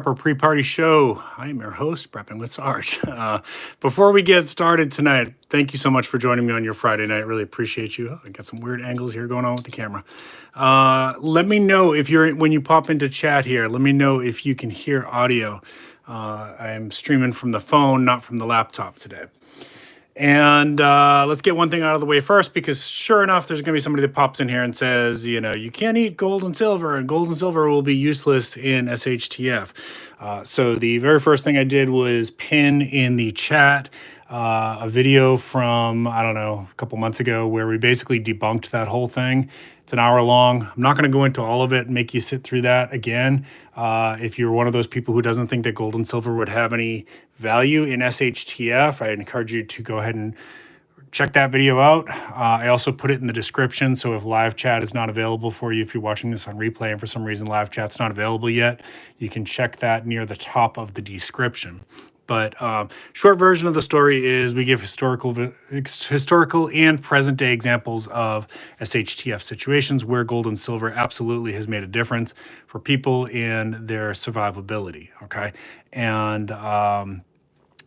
Prepper pre-party show. I'm your host, Prepping with Sarge. Before we get started tonight, thank you so much for joining me on your Friday night. Really appreciate you. I got some weird angles here going on with the camera. Let me know if when you pop into chat here, let me know if you can hear audio. I'm streaming from the phone, not from the laptop today. And let's get one thing out of the way first, because sure enough, there's going to be somebody that pops in here and says, you know, you can't eat gold and silver will be useless in SHTF. So the very first thing I did was pin in the chat a video from, I don't know, a couple months ago where we basically debunked that whole thing. It's an hour long. I'm not going to go into all of it and make you sit through that again. If you're one of those people who doesn't think that gold and silver would have any value in SHTF, I encourage you to go ahead and check that video out. I also put it in the description, so if live chat is not available for you, if you're watching this on replay and for some reason live chat's not available yet, you can check that near the top of the description. But short version of the story is we give historical and present day examples of SHTF situations where gold and silver absolutely has made a difference for people in their survivability. Okay, and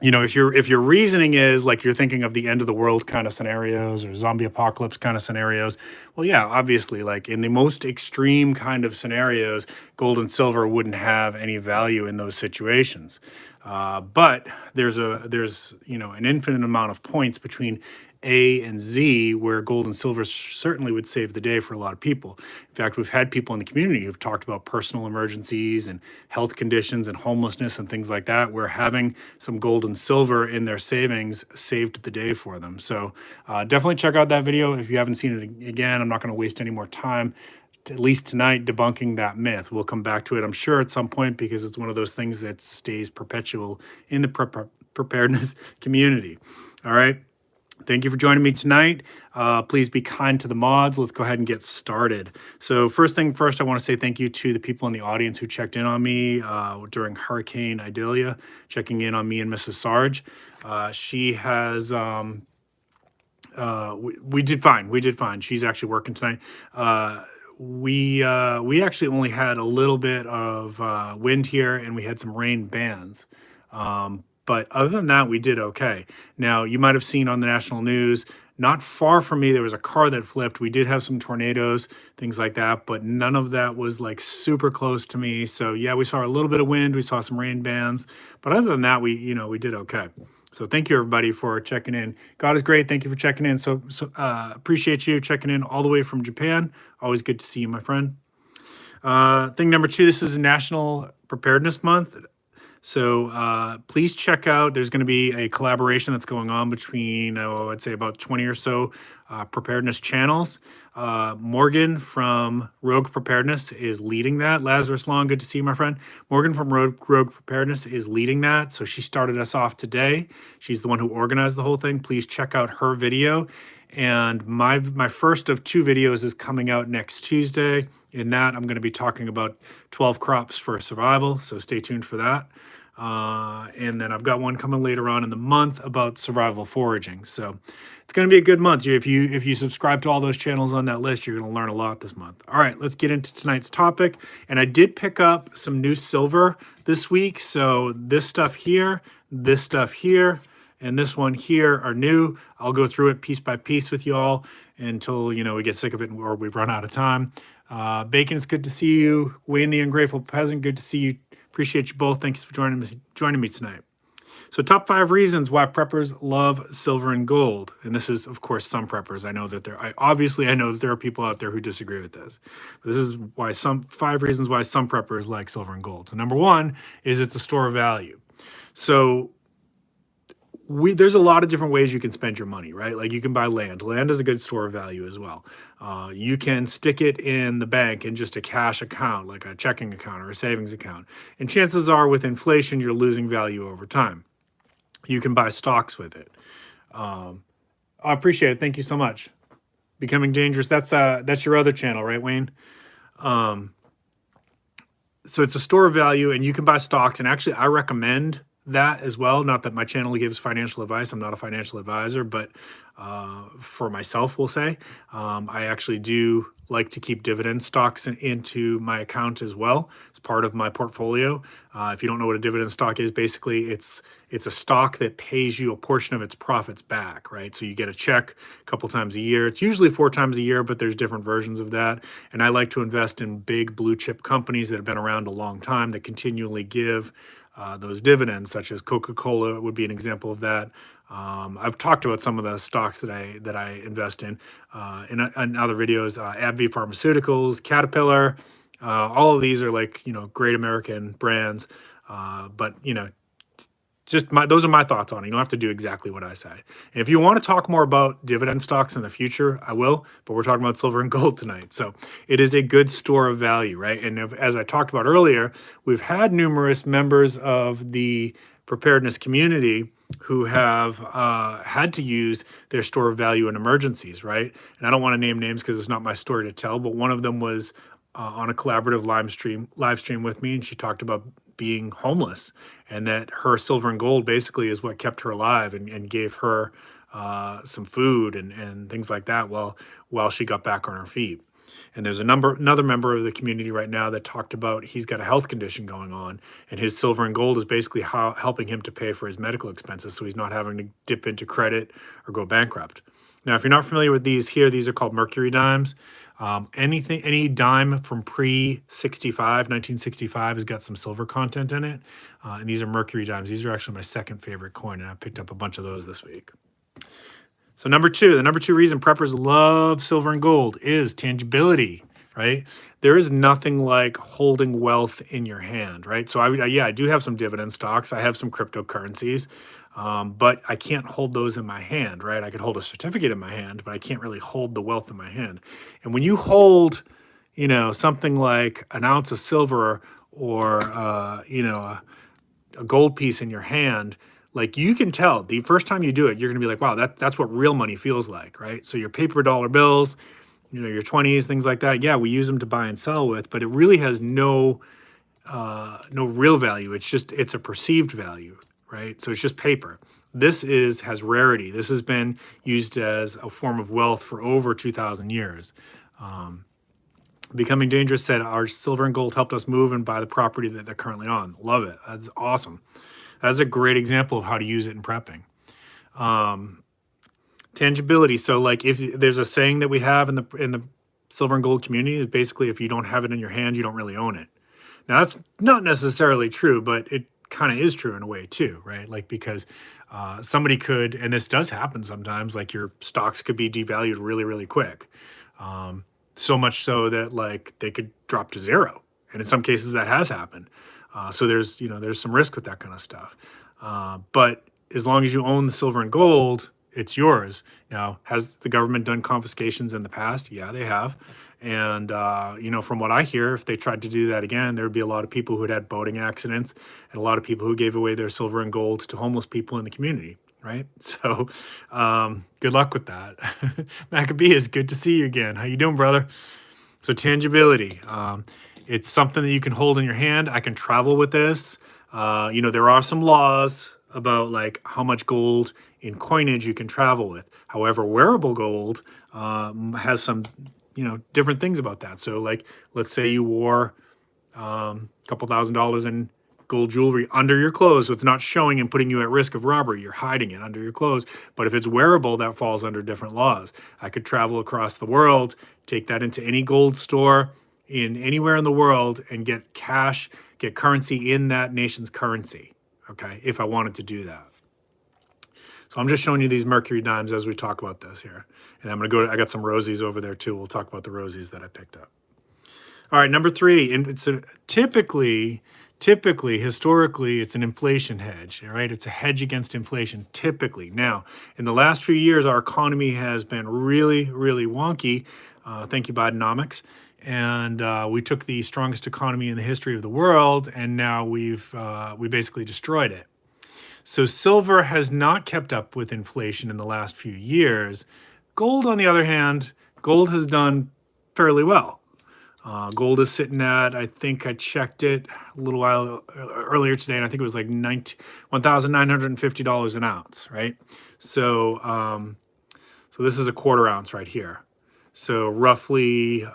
you know, if your reasoning is like you're thinking of the end of the world kind of scenarios or zombie apocalypse kind of scenarios, well, yeah, obviously, like in the most extreme kind of scenarios, gold and silver wouldn't have any value in those situations. But there's you know, an infinite amount of points between A and Z where gold and silver certainly would save the day for a lot of people. In fact, we've had people in the community who've talked about personal emergencies and health conditions and homelessness and things like that, where having some gold and silver in their savings saved the day for them. So definitely check out that video. If you haven't seen it again, I'm not going to waste any more time, at least tonight, debunking that myth. We'll come back to it, I'm sure, at some point, because it's one of those things that stays perpetual in the preparedness community. All right. Thank you for joining me tonight. Please be kind to the mods. Let's go ahead and get started. So first thing first, I want to say thank you to the people in the audience who checked in on me during Hurricane Idalia, checking in on me and Mrs. Sarge. She has... we did fine. We did fine. She's actually working tonight. We actually only had a little bit of wind here, and we had some rain bands. But other than that, we did okay. Now, you might have seen on the national news, not far from me, there was a car that flipped. We did have some tornadoes, things like that, but none of that was like super close to me. So yeah, we saw a little bit of wind. We saw some rain bands, but other than that, we did okay. So thank you, everybody, for checking in. God is great. Thank you for checking in. So appreciate you checking in all the way from Japan. Always good to see you, my friend. Thing number 2, this is National Preparedness Month. So please check out, there's going to be a collaboration that's going on between, I'd say about 20 or so preparedness channels. Morgan from Rogue Preparedness is leading that. Lazarus Long, good to see you, my friend. Morgan from Rogue Preparedness is leading that. So she started us off today. She's the one who organized the whole thing. Please check out her video. And my first of 2 videos is coming out next Tuesday. In that, I'm going to be talking about 12 crops for survival. So stay tuned for that. And then I've got one coming later on in the month about survival foraging. So it's going to be a good month. If you subscribe to all those channels on that list, you're going to learn a lot this month. All right, let's get into tonight's topic. And I did pick up some new silver this week. So this stuff here, and this one here are new. I'll go through it piece by piece with you all until, we get sick of it or we run out of time. Bacon, it's good to see you. Wayne the Ungrateful Peasant, good to see you. Appreciate you both. Thanks for joining me tonight. So top 5 reasons why preppers love silver and gold. And this is, of course, some preppers. I know that I know that there are people out there who disagree with this. But this is why 5 reasons why some preppers like silver and gold. So number 1 is it's a store of value. So there's a lot of different ways you can spend your money, right? Like you can buy land. Land is a good store of value as well. You can stick it in the bank in just a cash account, like a checking account or a savings account. And chances are with inflation, you're losing value over time. You can buy stocks with it. I appreciate it. Thank you so much. Becoming Dangerous. That's your other channel, right, Wayne? So it's a store of value, and you can buy stocks. And actually, I recommend that as well. Not that my channel gives financial advice. I'm not a financial advisor, but for myself, we'll say, I actually do like to keep dividend stocks into my account as well. It's part of my portfolio. If you don't know what a dividend stock is, basically it's a stock that pays you a portion of its profits back, right? So you get a check a couple times a year. It's usually 4 times a year, but there's different versions of that. And I like to invest in big blue chip companies that have been around a long time that continually give those dividends, such as Coca-Cola would be an example of that. I've talked about some of the stocks that I invest in other videos. AbbVie Pharmaceuticals, Caterpillar, all of these are like, great American brands. But those are my thoughts on it. You don't have to do exactly what I say. And if you want to talk more about dividend stocks in the future, I will, but we're talking about silver and gold tonight. So it is a good store of value, right? And as I talked about earlier, we've had numerous members of the preparedness community who have had to use their store of value in emergencies, right? And I don't want to name names because it's not my story to tell, but one of them was on a collaborative live stream with me, and she talked about being homeless, and that her silver and gold basically is what kept her alive and gave her some food and things like that while she got back on her feet. And there's another member of the community right now that talked about he's got a health condition going on, and his silver and gold is basically helping him to pay for his medical expenses, so he's not having to dip into credit or go bankrupt. Now, if you're not familiar with these are called mercury dimes. Any dime from pre-65, 1965 has got some silver content in it. And these are mercury dimes. These are actually my second favorite coin, and I picked up a bunch of those this week. So the number two reason preppers love silver and gold is tangibility, right? There is nothing like holding wealth in your hand, right? So I do have some dividend stocks. I have some cryptocurrencies, but I can't hold those in my hand, right? I could hold a certificate in my hand, but I can't really hold the wealth in my hand. And when you hold, something like an ounce of silver or, a gold piece in your hand, like you can tell the first time you do it, you're going to be like, wow, that's what real money feels like, right? So your paper dollar bills, your 20s, things like that. Yeah, we use them to buy and sell with, but it really has no real value. It's a perceived value, right? So it's just paper. This has rarity. This has been used as a form of wealth for over 2,000 years. Becoming Dangerous said, our silver and gold helped us move and buy the property that they're currently on. Love it. That's awesome. That's a great example of how to use it in prepping. Tangibility. So like if there's a saying that we have in the silver and gold community, basically if you don't have it in your hand, you don't really own it. Now that's not necessarily true, but it kind of is true in a way too, right? Like because somebody could, and this does happen sometimes, like your stocks could be devalued really, really quick. So much so that like they could drop to zero. And in some cases that has happened. So there's some risk with that kind of stuff. But as long as you own the silver and gold, it's yours. Now, has the government done confiscations in the past? Yeah, they have. And, from what I hear, if they tried to do that again, there would be a lot of people who had boating accidents and a lot of people who gave away their silver and gold to homeless people in the community, right? So good luck with that. Maccabee, is good to see you again. How you doing, brother? So tangibility. It's something that you can hold in your hand. I can travel with this. There are some laws about like how much gold in coinage you can travel with. However, wearable gold has some, different things about that. So like, let's say you wore a couple $1,000s in gold jewelry under your clothes. So it's not showing and putting you at risk of robbery. You're hiding it under your clothes. But if it's wearable, that falls under different laws. I could travel across the world, take that into any gold store in anywhere in the world and get cash, get currency in that nation's currency, okay, if I wanted to do that. So I'm just showing you these mercury dimes as we talk about this here. And I'm going to I got some rosies over there too. We'll talk about the rosies that I picked up. All right, number 3, and it's typically, historically, it's an inflation hedge, all right? It's a hedge against inflation, typically. Now, in the last few years, our economy has been really, really wonky. Thank you, Bidenomics. And we took the strongest economy in the history of the world, and now we basically destroyed it. So silver has not kept up with inflation in the last few years. Gold, on the other hand, gold has done fairly well. Gold is sitting at, I think I checked it a little while earlier today, and I think it was like $1,950 an ounce, right? So, so this is a quarter ounce right here. So roughly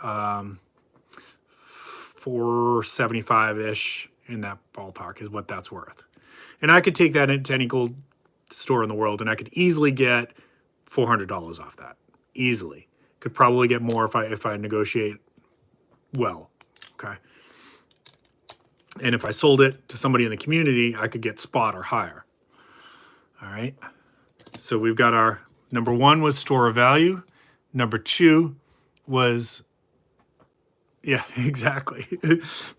475-ish in that ballpark is what that's worth. And I could take that into any gold store in the world, and I could easily get $400 off that. Easily. Could probably get more if I negotiate well. Okay. And if I sold it to somebody in the community, I could get spot or higher. All right. So we've got our number one was store of value. Number two was, yeah, exactly.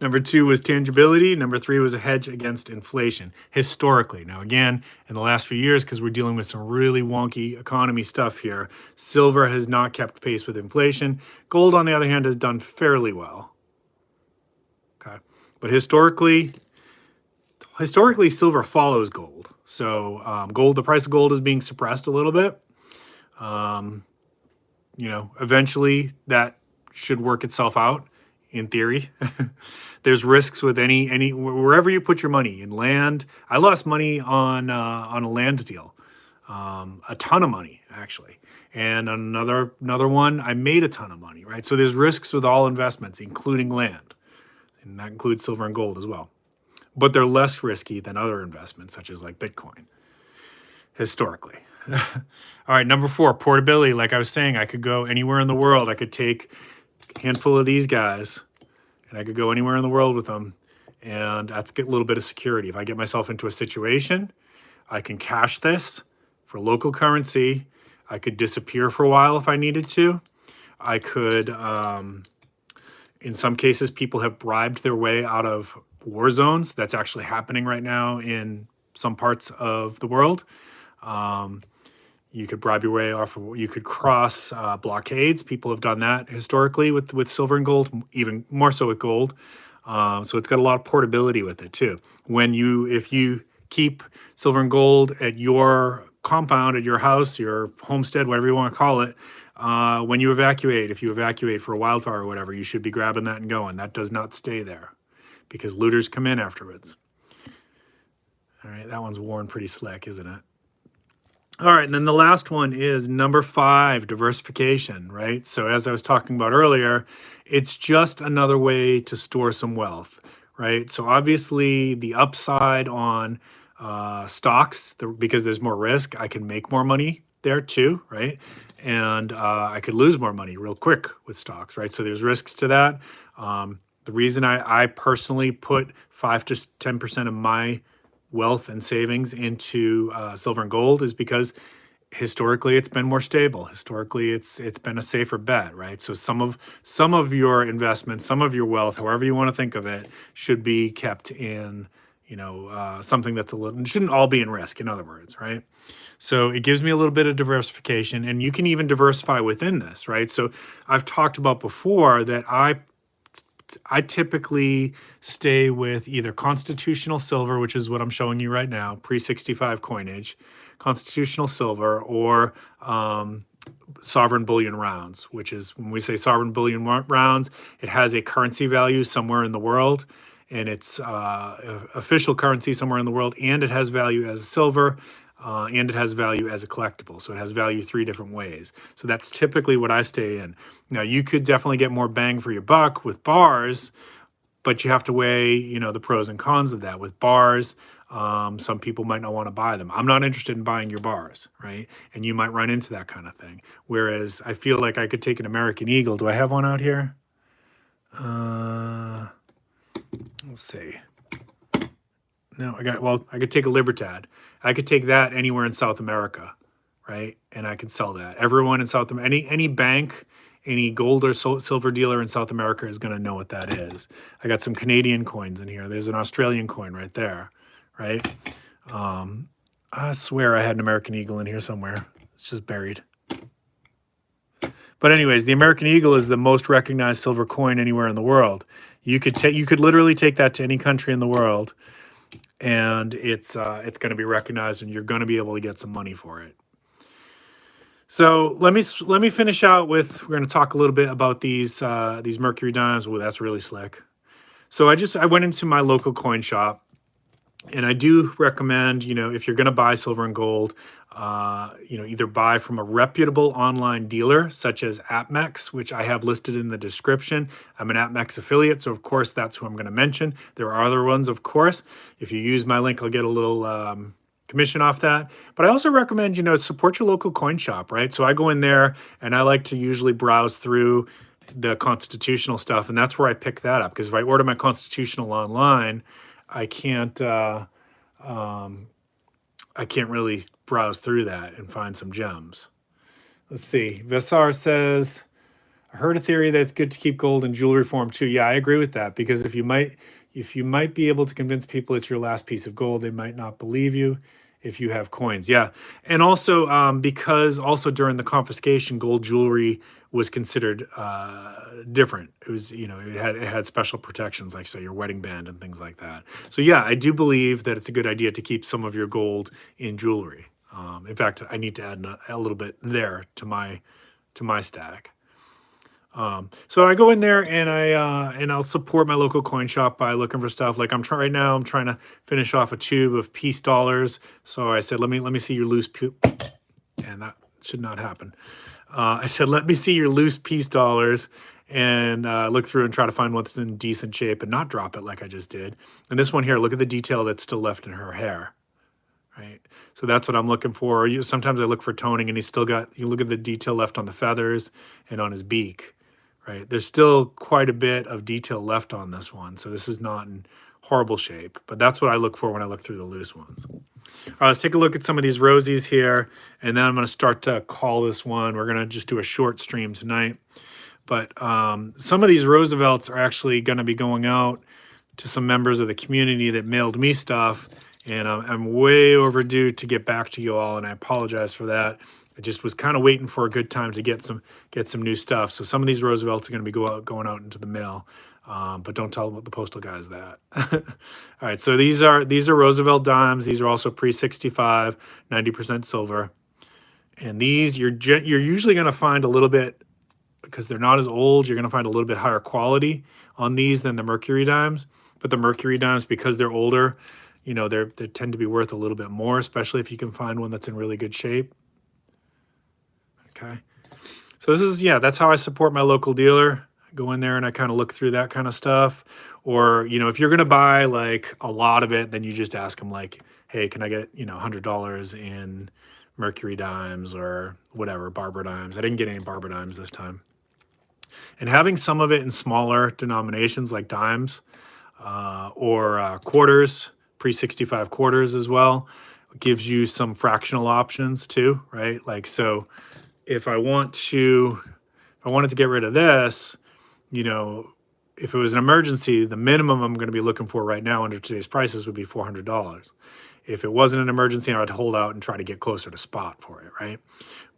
Number two was tangibility. Number three was a hedge against inflation historically. Now, again, in the last few years, because we're dealing with some really wonky economy stuff here, silver has not kept pace with inflation. Gold, on the other hand, has done fairly well. Okay. But historically, silver follows gold. So gold, the price of gold is being suppressed a little bit. Eventually that should work itself out in theory. There's risks with any wherever you put your money in land. I lost money on a land deal, a ton of money actually, and another one I made a ton of money. Right, so there's risks with all investments, including land, and that includes silver and gold as well. But they're less risky than other investments, such as like Bitcoin, historically. All right, number four, portability. Like I was saying, I could go anywhere in the world. I could take a handful of these guys, and I could go anywhere in the world with them, and that's get a little bit of security. If I get myself into a situation, I can cash this for local currency. I could disappear for a while if I needed to. I could, in some cases, people have bribed their way out of war zones. That's actually happening right now in some parts of the world. You could bribe your way off. You could cross blockades. People have done that historically with silver and gold, even more so with gold. So it's got a lot of portability with it too. If you keep silver and gold at your compound, at your house, your homestead, whatever you want to call it, when you evacuate, if you evacuate for a wildfire or whatever, you should be grabbing that and going. That does not stay there because looters come in afterwards. All right, that one's worn pretty slick, isn't it? All right, and then the last one is number 5, diversification, right? So as I was talking about earlier, it's just another way to store some wealth, right? So obviously the upside on stocks, because there's more risk, I can make more money there too, right? And I could lose more money real quick with stocks, right? So there's risks to that. The reason I personally put 5 to 10% of my wealth and savings into silver and gold is because historically it's been more stable. Historically, it's been a safer bet, right? So some of your investments, some of your wealth, however you want to think of it, should be kept in, something that's it shouldn't all be in risk, in other words, right? So it gives me a little bit of diversification, and you can even diversify within this, right? So I've talked about before that I typically stay with either constitutional silver, which is what I'm showing you right now, pre-65 coinage, constitutional silver, or sovereign bullion rounds, which is when we say sovereign bullion rounds, it has a currency value somewhere in the world, and it's official currency somewhere in the world, and it has value as silver, and it has value as a collectible. So it has value 3 different ways. So that's typically what I stay in. Now, you could definitely get more bang for your buck with bars, but you have to weigh, the pros and cons of that. With bars, some people might not want to buy them. I'm not interested in buying your bars, right? And you might run into that kind of thing. Whereas I feel like I could take an American Eagle. Do I have one out here? Let's see. No, I could take a Libertad. I could take that anywhere in South America, right? And I could sell that. Everyone in South America, any bank, any gold or silver dealer in South America is going to know what that is. I got some Canadian coins in here. There's an Australian coin right there, right? I swear I had an American Eagle in here somewhere. It's just buried. But anyways, the American Eagle is the most recognized silver coin anywhere in the world. You could literally take that to any country in the world, and it's going to be recognized, and you're going to be able to get some money for it. So let me finish out with, we're going to talk a little bit about these Mercury dimes. Oh, that's really slick. So I went into my local coin shop, and I do recommend, if you're going to buy silver and gold, either buy from a reputable online dealer such as Apmex, which I have listed in the description. I'm an Apmex affiliate, so of course that's who I'm going to mention. There are other ones, of course. If you use my link, I'll get a little commission off that. But I also recommend, support your local coin shop, right? So I go in there and I like to usually browse through the constitutional stuff, and that's where I pick that up, because if I order my constitutional online, I can't really browse through that and find some gems. Let's see. Vesar says, I heard a theory that it's good to keep gold in jewelry form too. Yeah, I agree with that, because if you might be able to convince people it's your last piece of gold, they might not believe you if you have coins. Yeah. And also because also during the confiscation, gold jewelry was considered different. It was, it had special protections, like, so your wedding band and things like that. So yeah, I do believe that it's a good idea to keep some of your gold in jewelry. In fact, I need to add a little bit there to my stack. So I go in there and I'll support my local coin shop by looking for stuff. Like I'm trying to finish off a tube of peace dollars. So I said, let me see your loose, and that should not happen. I said, let me see your loose peace dollars, and look through and try to find what's in decent shape and not drop it like I just did. And this one here, look at the detail that's still left in her hair. Right. So that's what I'm looking for. Sometimes I look for toning, and you look at the detail left on the feathers and on his beak. Right. There's still quite a bit of detail left on this one. So this is not in horrible shape, but that's what I look for when I look through the loose ones. All right, let's take a look at some of these rosies here, and then I'm going to start to call this one. We're going to just do a short stream tonight. But some of these Roosevelts are actually going to be going out to some members of the community that mailed me stuff, and I'm way overdue to get back to you all, and I apologize for that. I just was kind of waiting for a good time to get some new stuff. So some of these Roosevelts are going to be going out into the mail, but don't tell the postal guys that. All right, so these are Roosevelt dimes. These are also pre-65, 90% silver, and these you're usually going to find a little bit, because they're not as old, you're going to find a little bit higher quality on these than the Mercury dimes. But the Mercury dimes, because they're older, they tend to be worth a little bit more, especially if you can find one that's in really good shape. Okay. So this is, that's how I support my local dealer. I go in there and I kind of look through that kind of stuff. Or, if you're going to buy like a lot of it, then you just ask them like, hey, can I get, $100 in Mercury dimes or whatever, Barber dimes. I didn't get any Barber dimes this time. And having some of it in smaller denominations like dimes or quarters, pre-65 quarters as well, gives you some fractional options too, right? Like, so if I wanted to get rid of this, if it was an emergency, the minimum I'm going to be looking for right now under today's prices would be $400. If it wasn't an emergency, I would hold out and try to get closer to spot for it, right?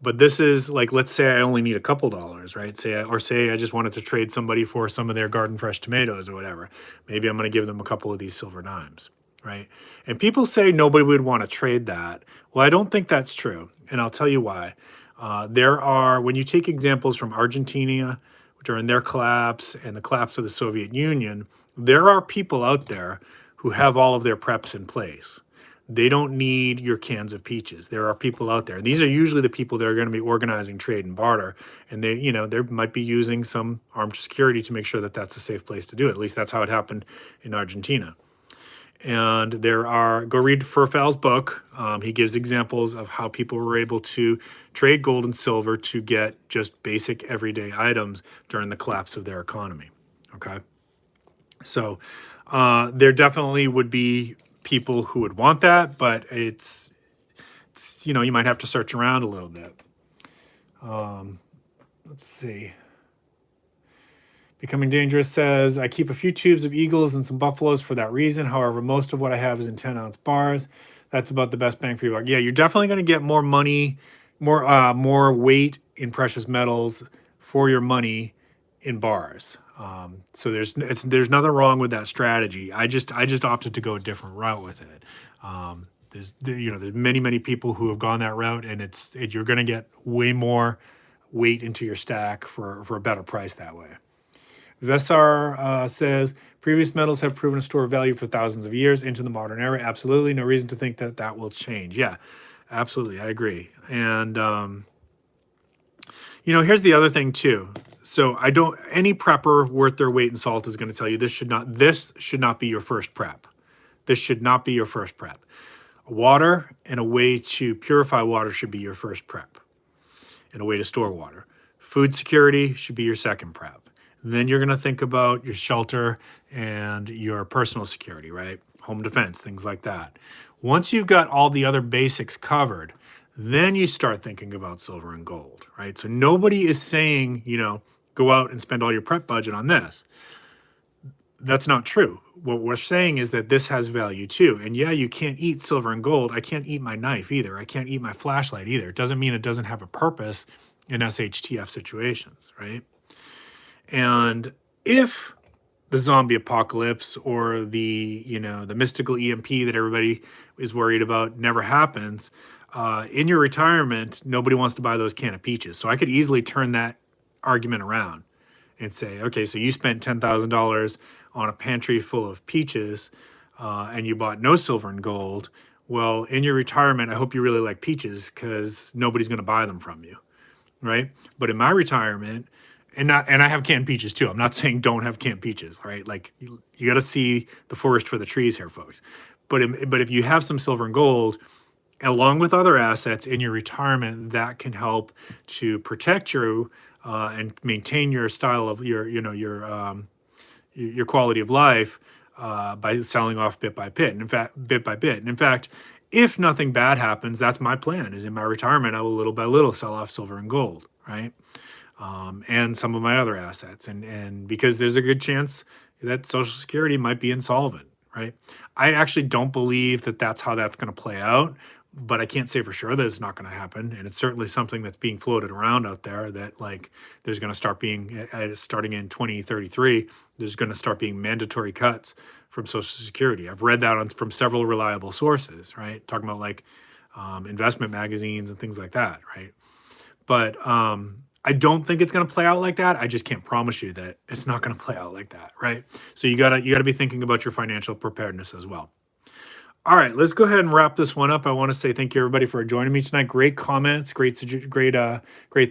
But this is like, let's say I only need a couple dollars, right? Say I just wanted to trade somebody for some of their garden fresh tomatoes or whatever. Maybe I'm going to give them a couple of these silver dimes, right? And people say nobody would want to trade that. Well, I don't think that's true, and I'll tell you why. When you take examples from Argentina during their collapse and the collapse of the Soviet Union, there are people out there who have all of their preps in place. They don't need your cans of peaches. There are people out there. And these are usually the people that are going to be organizing trade and barter. And they might be using some armed security to make sure that that's a safe place to do it. At least that's how it happened in Argentina. And go read Furfal's book. He gives examples of how people were able to trade gold and silver to get just basic everyday items during the collapse of their economy. Okay. So there definitely would be people who would want that, but it's you might have to search around a little bit. Let's see. Becoming Dangerous says, I keep a few tubes of Eagles and some Buffaloes for that reason. However, most of what I have is in 10-ounce bars. That's about the best bang for your buck. Yeah, you're definitely going to get more money, more weight in precious metals for your money in bars. So there's nothing wrong with that strategy. I just opted to go a different route with it. There's many people who have gone that route, and you're going to get way more weight into your stack for a better price that way. Vesar says, previous metals have proven to store value for thousands of years into the modern era. Absolutely. No reason to think that will change. Yeah, absolutely. I agree. And, here's the other thing too. So any prepper worth their weight in salt is going to tell you this should not be your first prep. This should not be your first prep. Water and a way to purify water should be your first prep, and a way to store water. Food security should be your second prep. Then you're going to think about your shelter and your personal security, right? Home defense, things like that. Once you've got all the other basics covered, then you start thinking about silver and gold, right? So nobody is saying, go out and spend all your prep budget on this. That's not true. What we're saying is that this has value too. And yeah, you can't eat silver and gold. I can't eat my knife either. I can't eat my flashlight either. It doesn't mean it doesn't have a purpose in SHTF situations, right? And if the zombie apocalypse or the mystical EMP that everybody is worried about never happens, in your retirement, nobody wants to buy those can of peaches. So I could easily turn that argument around and say, okay, so you spent $10,000 on a pantry full of peaches and you bought no silver and gold. Well, in your retirement, I hope you really like peaches because nobody's going to buy them from you, right? But in my retirement, and I have canned peaches too. I'm not saying don't have canned peaches, right? Like you got to see the forest for the trees here, folks. But if you have some silver and gold, along with other assets in your retirement, that can help to protect you and maintain your style of your quality of life by selling off bit by bit. And bit by bit. And in fact, if nothing bad happens, that's my plan. Is in my retirement, I will little by little sell off silver and gold, right? And some of my other assets, and because there's a good chance that Social Security might be insolvent, right? I actually don't believe that that's how that's going to play out, but I can't say for sure that it's not going to happen. And it's certainly something that's being floated around out there that there's going to start being, starting in 2033, there's going to start being mandatory cuts from Social Security. I've read that from several reliable sources, right? Talking about investment magazines and things like that, right? But I don't think it's going to play out like that. I just can't promise you that it's not going to play out like that, right? So you gotta be thinking about your financial preparedness as well. All right, let's go ahead and wrap this one up. I want to say thank you everybody for joining me tonight. Great comments, great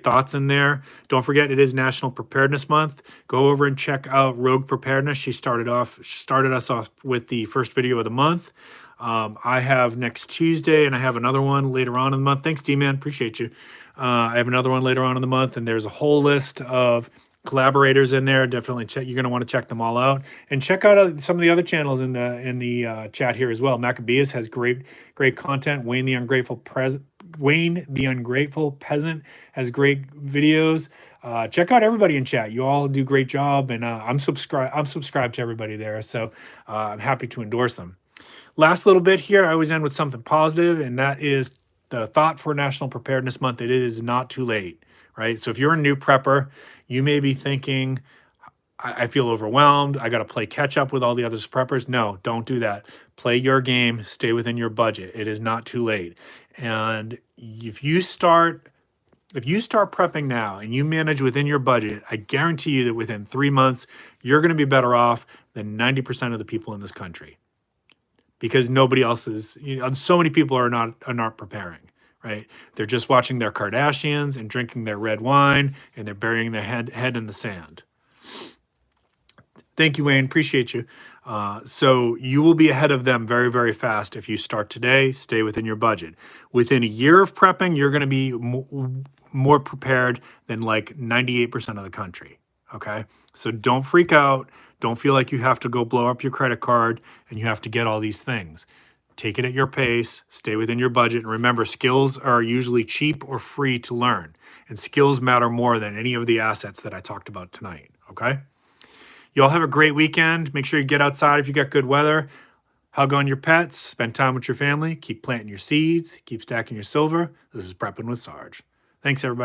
thoughts in there. Don't forget it is National Preparedness Month. Go over and check out Rogue Preparedness. She started us off with the first video of the month. I have next Tuesday, and I have another one later on in the month. Thanks, D-Man. Appreciate you. I have another one later on in the month, and there's a whole list of collaborators in there. Definitely check. You're going to want to check them all out, and check out some of the other channels in the chat here as well. Maccabeus has great content. Wayne the Ungrateful Peasant has great videos. Check out everybody in chat. You all do a great job, and I'm subscribed to everybody there, so I'm happy to endorse them. Last little bit here, I always end with something positive, and that is the thought for National Preparedness Month. It is not too late, right? So if you're a new prepper, you may be thinking, I feel overwhelmed. I got to play catch up with all the other preppers. No, don't do that. Play your game. Stay within your budget. It is not too late. And if you start prepping now and you manage within your budget, I guarantee you that within 3 months, you're going to be better off than 90% of the people in this country. Because nobody else is, so many people are not preparing, right? They're just watching their Kardashians and drinking their red wine, and they're burying their head in the sand. Thank you, Wayne. Appreciate you. So you will be ahead of them very, very fast if you start today. Stay within your budget. Within a year of prepping, you're going to be more prepared than 98% of the country. Okay, so don't freak out. Don't feel like you have to go blow up your credit card and you have to get all these things. Take it at your pace, stay within your budget, and remember, skills are usually cheap or free to learn, and skills matter more than any of the assets that I talked about tonight, okay? You all have a great weekend. Make sure you get outside if you got good weather. Hug on your pets, spend time with your family, keep planting your seeds, keep stacking your silver. This is Prepping with Sarge. Thanks, everybody.